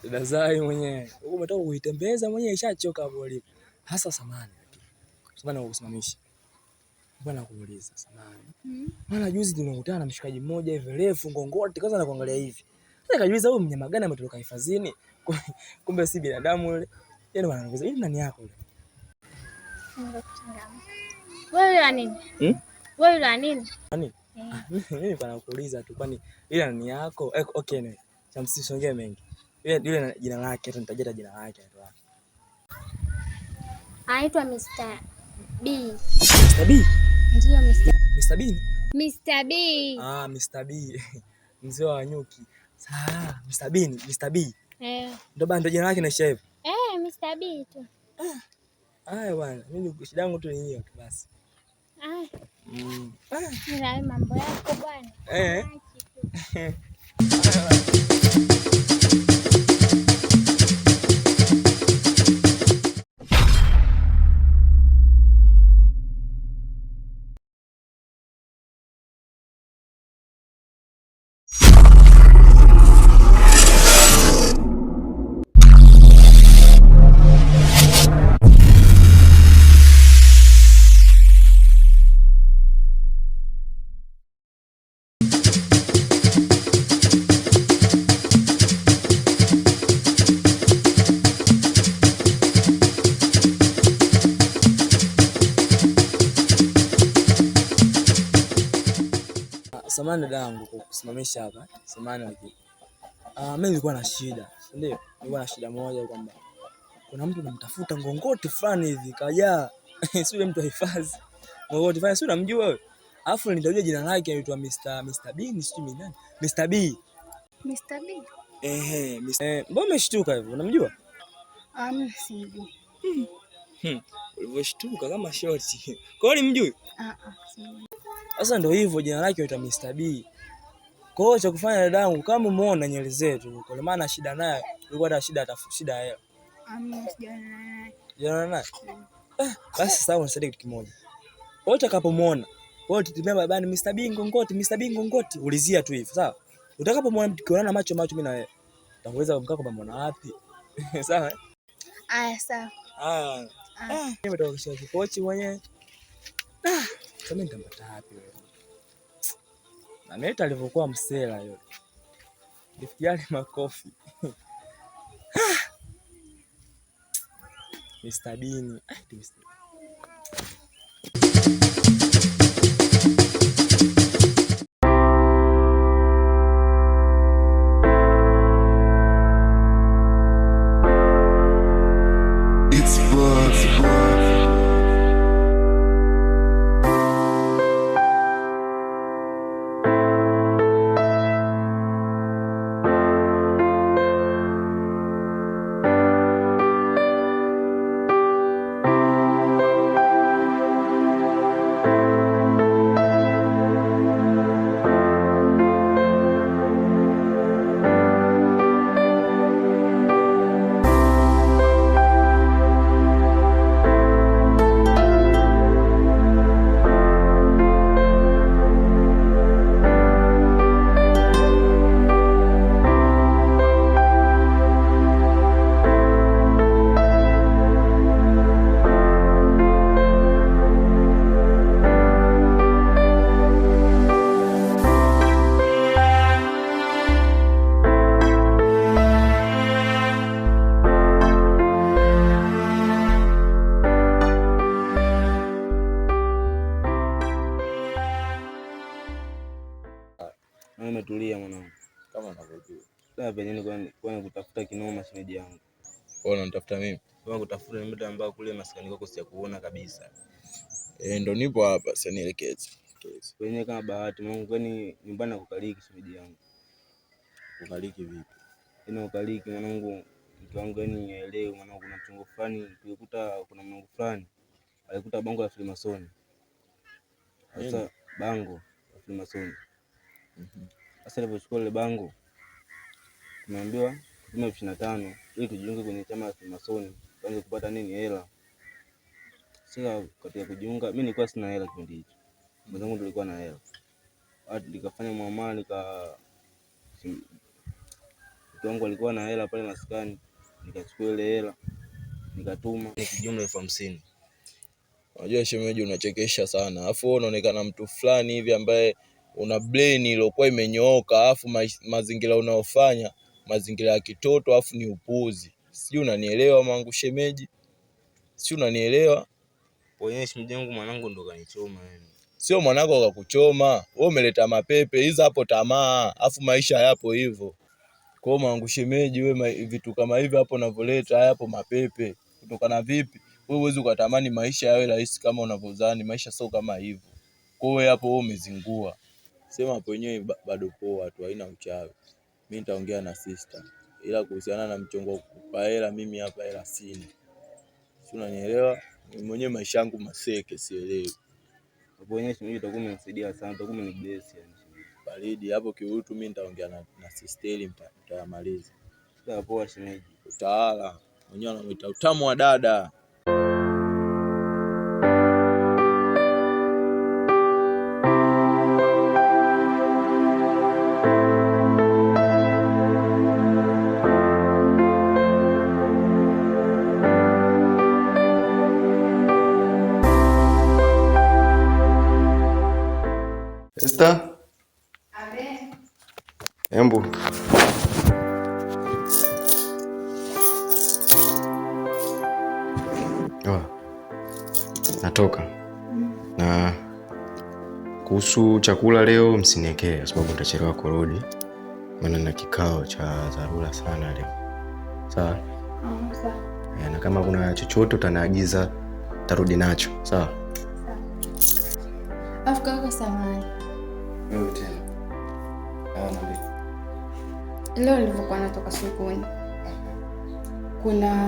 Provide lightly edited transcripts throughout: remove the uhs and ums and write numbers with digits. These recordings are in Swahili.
Dada Zai mwenyewe. Umetoka kuitembeza mwenyewe ishachoka hapo ulipo. Hasa samani. Samani kukusimamisha. Bwana kuuliza samani. Maana juzi tumekutana na mshikaji mmoja hivi refu ngongoti kwanza nakuangalia hivi. Sasa kajiuliza huyu mnyama gani ametoka hifadhini? Kumbe si binadamu yule. Yeye ndo ananiuliza, "Hii nani yako yule?" Wewe yule nini? Wewe yule nini? Nani? Mimi nakuuliza tu kwani ile nani yako? Okay ne. Cha msisongee mengi. Yule jina lake hata nitajeta jina lake tu. Anaitwa Mr. B. Mr. B? Ndio Mr. B? Mr. B. Mr. B. Mzee wa nyuki. Sawa, Mr. B, Mr. B. Ndo jina lake naisha hivyo. Mr. B tu. Haya bwana, mimi shida yangu tu ni hiyo tu basi. Ni mambo yako bwana. Samahani dadangu kwa kusimamisha hapa. Samahani lakini. Mimi nilikuwa na shida, ndio? Nilikuwa na shida moja kwamba kuna mtu anamtafuta ngongoti fulani hivi kaja. Si yule mtu hifadhi. Ngongoti fulani si unamjua wewe? Alafu nitajua jina lake anaitwa Mr. B, ni sijui nani? Mr. B. Mr. B. Mbona umeshtuka hivyo? Unamjua? Sijui. Ulivyoshtuka kama shoti. Kwa nini mjui? Sijui. Sasa ndio hivyo jina lake anaitwa Mr. B. Kwa hiyo cha kufanya dadangu kama umeona nyele zetu kwa maana shida naye ulikuwa na shida ya hela. Sijaona naye. Basi sawa nisaidie kitu kimoja. Wewe utakapomuona, wewe utitimia babani Mr. B ngongoti, Mr. B ngongoti, ulizia tu hivi, sawa? Utakapomwona tukionana macho mimi na wewe. Utakuweza kumkaa kwa mbona wapi? Sawa? Sawa. Mimi nimetoka kisha kipochi mwenyewe. Kama nitampata wapi wewe? Na Neta alivyokuwa msela yule. Nifikiane makofi. Mr. Bean. Umetulia mwanangu. Kama unavyojua. Sasa penye kwa kutafuta kinoma shemeji yangu. Wewe unanitafuta mimi? Kwa kutafuta mtu ambaye kule maskani kwako sijakuona kabisa. Ndio nipo hapa, sasa nielekeze. Kwenye kama bahati mwanangu, kwani nyumbani nakukaliki shemeji yangu. Kukaliki vipi? Ukaliki mwanangu, mtu wangu yani elewe mwanangu, kuna mchongo fulani tulikuta, kuna mwanangu fulani alikuta bango la Freemason. Sasa bango la Freemason. Sasa nilipochukua ile bango tumeambiwa tume 25 ili tujiunge kwenye chama cha Freemason tuanze kupata nini hela. Sasa katika kujiunga mimi nilikuwa sina hela kipindi hicho. Mwenzangu tulikuwa na hela. Nikafanya muamala mke wangu alikuwa na hela pale maskani, nikachukua ile hela nikatuma kijumla 50,000. Unajua shemeji, unachekesha sana. Alafu wewe unaonekana mtu fulani hivi ambaye una brain iliyokuwa imenyooka, alafu mazingira unaofanya mazingira ya kitoto, alafu ni upuzi. Sijui unanielewa mwanangu shemeji? Sijui unanielewa? Wewe shemeji yangu, mwanangu ndo kanichoma yani. Sio mwanangu akakuchoma. Wewe umeleta mapepe hizo hapo, tamaa. Alafu maisha yapo hivyo. Kwa hiyo mwanangu shemeji, wewe vitu kama hivi hapo unavoleta hapo mapepe. Kutokana vipi? Wewe huwezi ukatamani maisha yawe rahisi kama unavyodhani. Maisha sio kama hivyo. Kwa hiyo hapo wewe umezingua. Sema hapo wenyewe bado poa tu, haina uchawi. Mimi nitaongea na sister. Ila kuhusiana na mchongo kukupa hela, mimi hapa hela sina. Si unanielewa? Mimi mwenyewe maisha yangu maseke, sielewi. Hapo wenyewe shemeji utakuwa umenisaidia sana, utakuwa umenibless yani. Baridi hapo kiutu, mimi nitaongea na sister, mtayamaliza. Sawa poa shemeji. Utaala. Mwenyewe anamuita utamu wa dada. Esther? Abe. Embu. Natoka. Na kuhusu chakula leo msiniekee kwa sababu nitachelewa kurudi. Maana na kikao cha dharura sana leo. Sawa? Sawa. Na kama kuna chochote utanaagiza tarudi nacho. Sawa? Sawa. Afkaka samani. Wewe tena. Nabii. Leo nilipokuwa natoka sokoni, kuna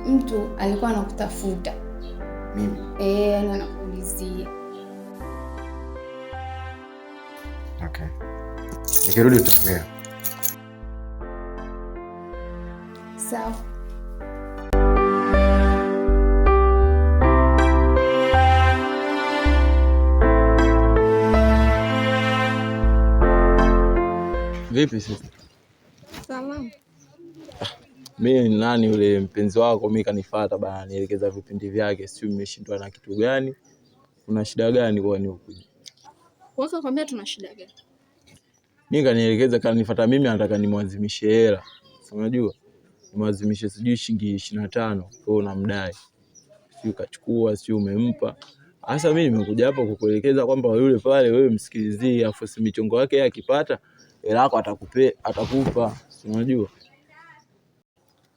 mtu alikuwa anakutafuta. Mimi? Anakuulizia. Okay. Nikirudi tutaongea. Sawa. Vipi sasa? Salama. Mimi ni nani yule mpenzi wako? Mimi kanifuata bana, nielekeza vipindi vyake, sio nimeshindwa na kitu gani? Kuna shida gani kwani huko? Waka kwambia tuna shida gani? Mimi kanielekeza, kanifuata mimi, anataka nimwazimishe hela. Unajua? Nimwazimishe sijui shilingi 25, kwa unamdai. Sio kachukua, sio umempa. Sasa mimi nimekuja hapa kukuelekeza kwamba yule pale wewe msikilizie, afu si michongo yake akipata hela yako atakupa. Unajua?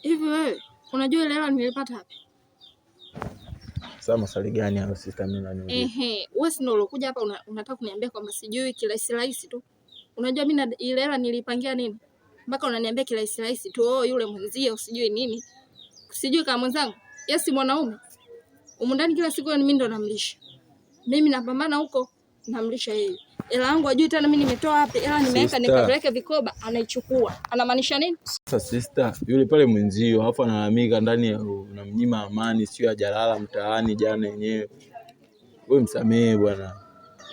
Hivi wewe unajua ile hela nilipata wapi? Sasa maswali gani hayo sister, mimi nani? Wewe si ndio ulokuja hapa unataka kuniambia kwamba sijui kirahisi tu. Unajua mimi ile hela nilipangia nini? Mpaka unaniambia kirahisi tu, yule mwenzie usijui nini. Sijui kama mwenzangu. Yes, mwanaume. Umundani kila siku mimi ndo namlisha. Mimi napambana huko namlisha yeye. Hela yangu ajui tena mimi nimetoa wapi? Hela nimeweka nikapeleke vikoba, anaichukua. Anamaanisha nini? Sasa sister, yule pale mwenzio alafu analalamika ndani ya unamnyima amani, sio ajalala mtaani jana yenyewe. Wewe msamee bwana.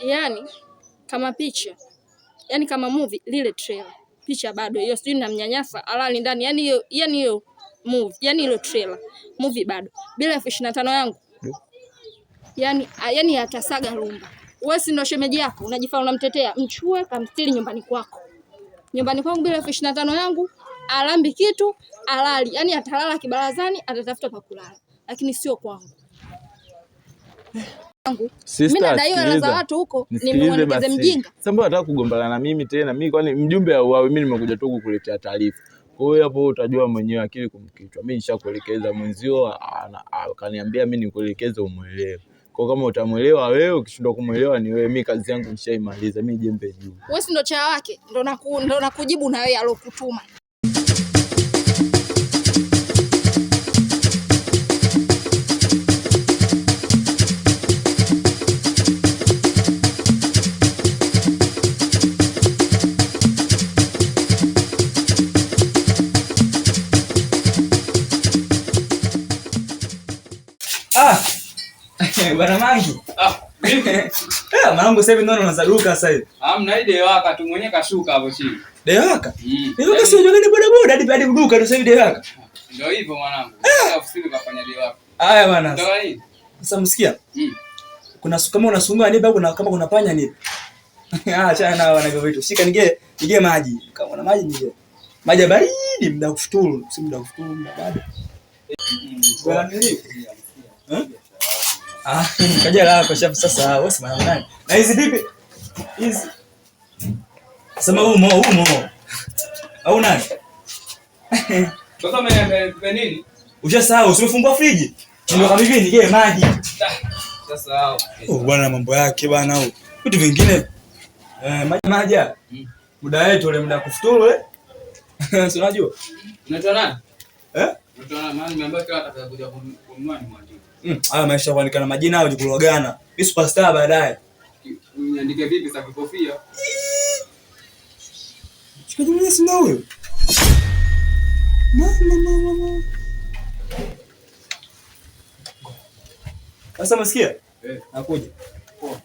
Yaani kama picha. Yaani kama movie lile trailer. Picha bado hiyo sijui namnyanyasa alali ndani. Yaani hiyo movie, yaani ile trailer. Movie bado. Bila 25 yangu. Yaani atasaga rumba. Wewe si ndo shemeji yako, unajifanya unamtetea, mchue kamstiri nyumbani kwako. Nyumbani kwangu bila 25 yangu, alambi kitu, alali. Yaani atalala kibarazani, atatafuta pa kulala. Lakini sio kwangu. Mimi nadaiwa hela za watu huko, nimuonekeze mjinga. Sasa mbona unataka kugombana na mimi tena? Mimi kwani mjumbe au mimi nimekuja tu kukuletea taarifa. Kwa hiyo hapo utajua mwenyewe akili kumkichwa. Mimi nishakuelekeza, mwenzio akaniambia mimi nikuelekeze umuelewe. Kwa kama utamuelewa wewe, ukishindwa kumuelewa ni wewe. Mimi kazi yangu nishaimaliza, mimi jembe juu. Wewe si ndo cha wake, ndo nakujibu na wewe alokutuma. Bwana Mangi. Mwanangu sasa hivi ndio unazaruka sasa hivi. Hamna ile waka tu mwenye kashuka hapo chini. Dewaka? Dewaka sio jogani boda boda. hadi duka ndio sasa hivi Yanga. Ndio hivyo mwanangu. Ofisini kafanya deal wako. Haya bwana. Ndio hii. Sasa msikia? Kuna kama unasungua nipe kama kuna panya nipe. Acha na wana hivyo vitu. Shika nige maji. Kama una maji nige. Maji baridi muda kufuturu, si muda kufuturu muda bado. Bwana nini? Kaja lako shafu sasa wewe sema nani? Na hizi vipi? Hizi. Sema umo. Au nani? Sasa umeambia nini? Ushasahau, usifungua friji. Ndio kama hivi nige maji. Sasa bwana mambo yake bwana huo. Vitu vingine maji. Muda wetu ule muda kufuturu si unajua? Unaitwa nani? Unaitwa nani? Maana nimeambia kila atakayokuja kununua ni mwandike. Haya maisha kuandikana majina au jikulogana. Ni superstar baadaye. Niandike vipi sasa kikofia? Shikaji mimi sina huyo. Mama. Sasa msikia? Nakuja. Poa.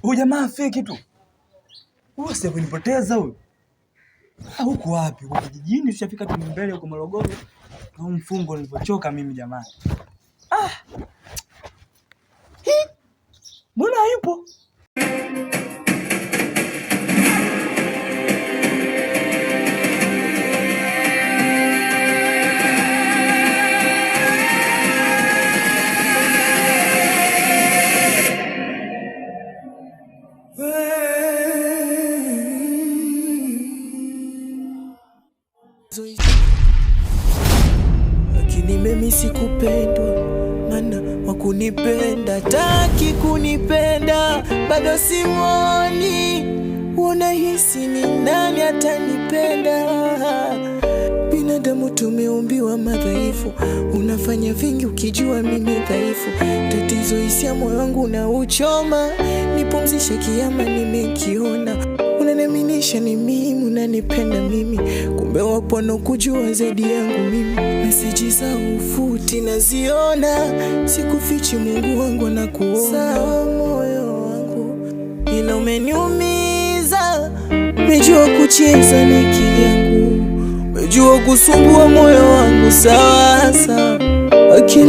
Huyu jamaa fake tu. Huyu sasa kunipoteza huyu. Huko wapi? Huko kijijini tushafika tu mbele huko Morogoro. Na mfungo nilipochoka mimi jamani. Mbona hayupo? Lakini mimi sikupendwa, maana wakunipenda taki kunipenda, bado simoni. Unahisi ni nani atanipenda? Binadamu tumeumbiwa madhaifu, unafanya vingi ukijua mimi dhaifu. Tatizo hisia moyo wangu na uchoma, nipumzishe kiama nimekiona. Unaniaminisha ni mimi, unanipenda mimi, kumbe wapo wanakujua zaidi yangu mimi. Meseji za ufuti naziona, sikufichi Mungu wangu anakuona. Sawa moyo wangu, ila umeniumiza. Umejua kucheza na akili yangu, umejua kusumbua moyo wangu. Sawa akili